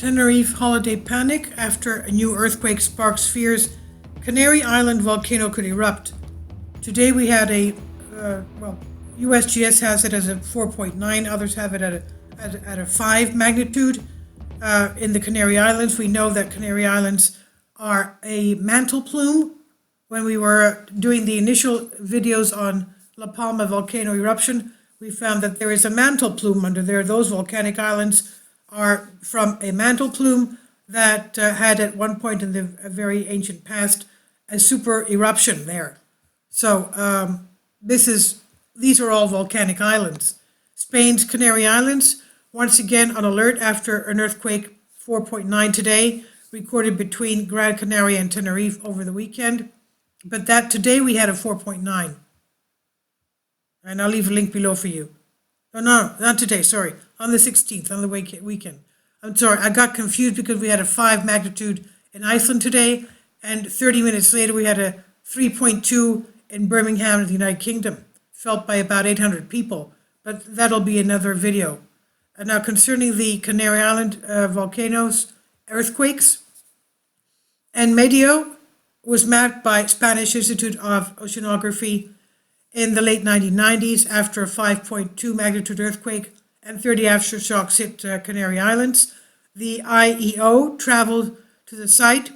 Tenerife holiday panic after a new earthquake sparks fears Canary Island volcano could erupt. Today we had USGS has it as a 4.9, others have it at a 5 magnitude in the Canary Islands. We know that Canary Islands are a mantle plume. When we were doing the initial videos on La Palma volcano eruption, we found that there is a mantle plume under there. Those volcanic islands are from a mantle plume that had at one point in the very ancient past a super eruption there. So these are all volcanic islands. Spain's Canary Islands, once again on alert after an earthquake 4.9 today, recorded between Gran Canaria and Tenerife over the weekend. But that today we had a 4.9. And I'll leave a link below for you. Oh, no, not today, sorry. On the 16th, on the weekend. I'm sorry, I got confused because we had a 5 magnitude in Iceland today, and 30 minutes later we had a 3.2 in Birmingham in the United Kingdom, felt by about 800 people. But that'll be another video. Now, concerning the Canary Island volcanoes, earthquakes, and Medio was mapped by Spanish Institute of Oceanography in the late 1990s after a 5.2 magnitude earthquake and 30 aftershocks hit Canary Islands. The IEO traveled to the site,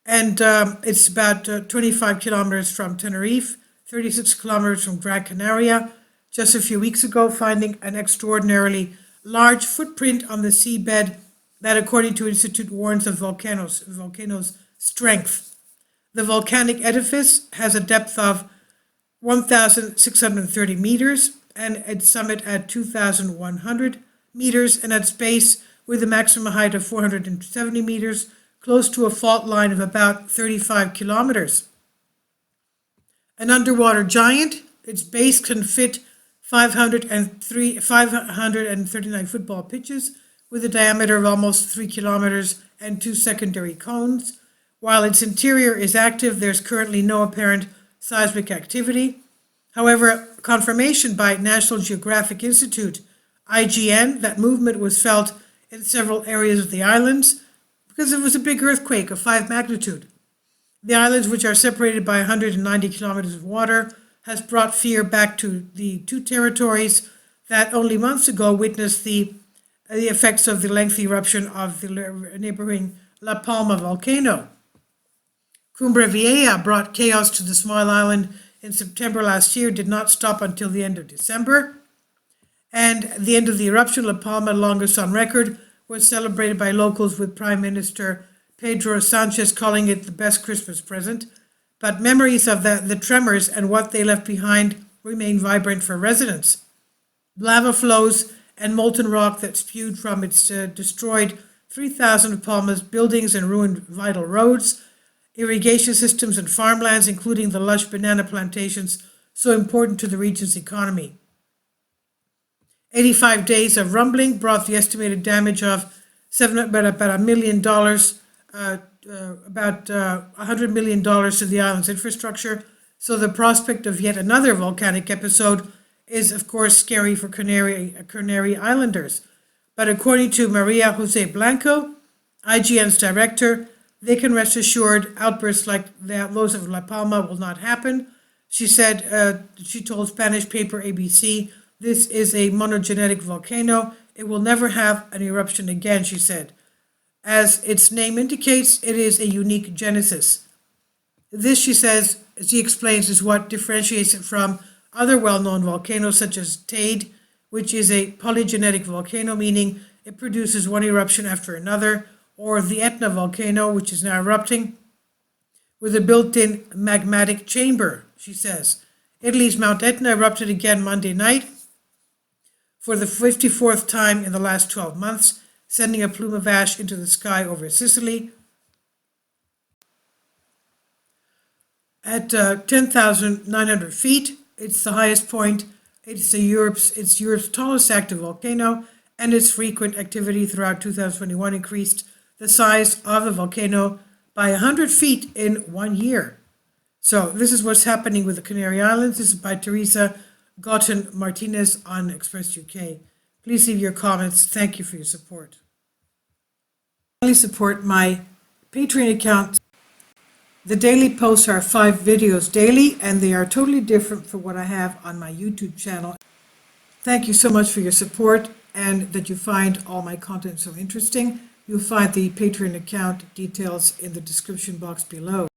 and it's about 25 kilometers from Tenerife, 36 kilometers from Gran Canaria, just a few weeks ago, finding an extraordinarily large footprint on the seabed that, according to Institute, warns of volcanoes' strength. The volcanic edifice has a depth of 1,630 meters and its summit at 2,100 meters, and its base with a maximum height of 470 meters, close to a fault line of about 35 kilometers. An underwater giant, its base can fit 539 football pitches with a diameter of almost 3 kilometers and 2 secondary cones. While its interior is active, there's currently no apparent seismic activity. However, confirmation by National Geographic Institute, IGN, that movement was felt in several areas of the islands because it was a big earthquake of 5 magnitude. The islands, which are separated by 190 kilometers of water, has brought fear back to the two territories that only months ago witnessed the effects of the lengthy eruption of the neighboring La Palma volcano. Cumbre Vieja brought chaos to the small island in September last year, did not stop until the end of December. And the end of the eruption, La Palma, longest on record, was celebrated by locals, with Prime Minister Pedro Sanchez calling it the best Christmas present. But memories of the tremors and what they left behind remain vibrant for residents. Lava flows and molten rock that spewed from its destroyed 3,000 of Palma's buildings and ruined vital roads, irrigation systems and farmlands, including the lush banana plantations so important to the region's economy. 85 days of rumbling brought the estimated damage of about $1 million, about $100 million to the island's infrastructure. So the prospect of yet another volcanic episode is, of course, scary for Canary Islanders. But according to Maria Jose Blanco, IGN's director, they can rest assured outbursts like those of La Palma will not happen. She said, she told Spanish paper ABC, this is a monogenetic volcano. It will never have an eruption again, she said. As its name indicates, it is a unique genesis. This, she says, she explains, is what differentiates it from other well-known volcanoes such as Teide, which is a polygenetic volcano, meaning it produces one eruption after another, or the Etna volcano, which is now erupting, with a built-in magmatic chamber, she says. Italy's Mount Etna erupted again Monday night for the 54th time in the last 12 months, sending a plume of ash into the sky over Sicily. At 10,900 feet, it's the highest point. It's Europe's tallest active volcano, and its frequent activity throughout 2021 increased the size of the volcano by 100 feet in 1 year. So this is what's happening with the Canary Islands. This is by Teresa Gotten Martinez on Express UK. Please leave your comments. Thank you for your support. support my Patreon account. The daily posts are 5 videos daily, and they are totally different from what I have on my YouTube channel. Thank you so much for your support and that you find all my content so interesting. You'll find the Patreon account details in the description box below.